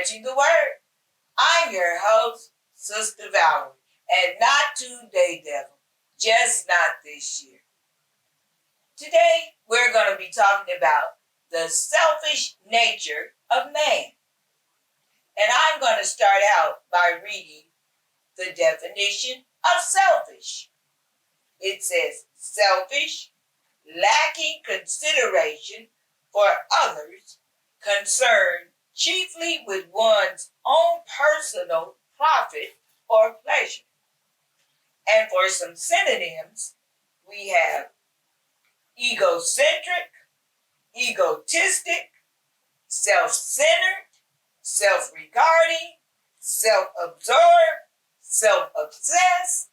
Stretching the Word. I'm your host, Sister Valerie, and not today, devil, just not this year. Today, we're going to be talking about the selfish nature of man. And I'm going to start out by reading the definition of selfish. It says, selfish, lacking consideration for others, concerned chiefly with one's own personal profit or pleasure. And for some synonyms, we have egocentric, egotistic, self-centered, self-regarding, self-absorbed, self-obsessed,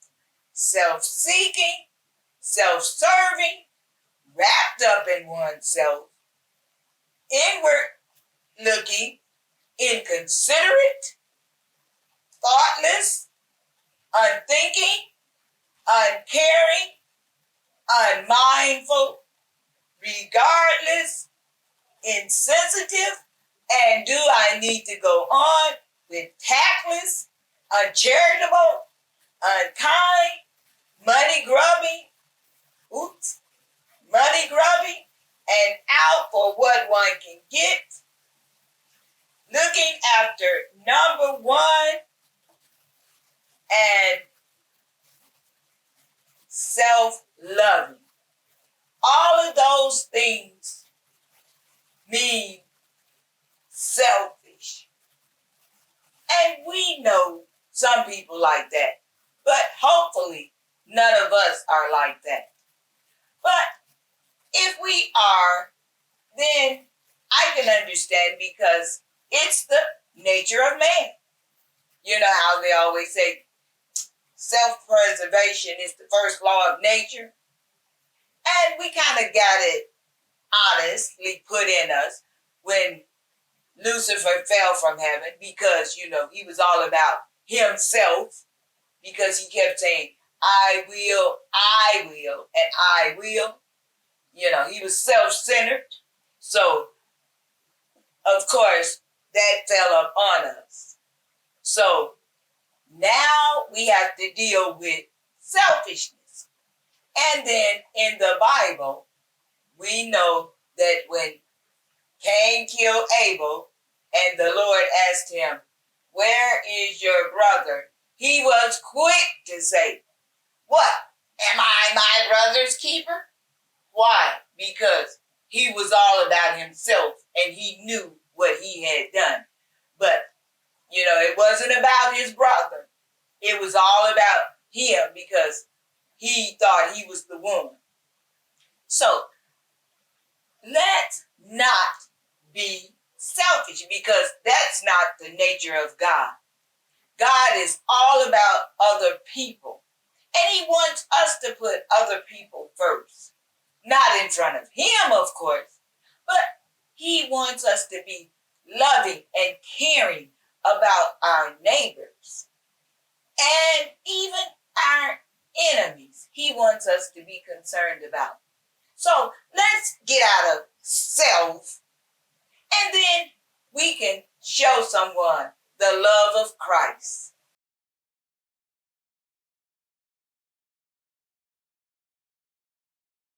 self-seeking, self-serving, wrapped up in oneself, inward-looking, inconsiderate, thoughtless, unthinking, uncaring, unmindful, regardless, insensitive, and do I need to go on with tactless, uncharitable, unkind, money-grubbing, and out for what one can get, looking after number one, and self-loving. All of those things mean selfish. And we know some people like that, but hopefully none of us are like that. But if we are, then I can understand because it's the nature of man. You know how they always say self-preservation is the first law of nature. And we kind of got it honestly put in us when Lucifer fell from heaven because, he was all about himself because he kept saying, I will, and I will. He was self-centered. So, of course, that fell upon us. So, now we have to deal with selfishness. And then in the Bible, we know that when Cain killed Abel and the Lord asked him, where is your brother? He was quick to say, what? Am I my brother's keeper? Why? Because he was all about himself and he knew what he had done. But, it wasn't about his brother. It was all about him because he thought he was the one. So, let's not be selfish because that's not the nature of God. God is all about other people. And he wants us to put other people first. Not in front of him, of course, but he wants us to be loving and caring about our neighbors and even our enemies. He wants us to be concerned about. So let's get out of self and then we can show someone the love of Christ.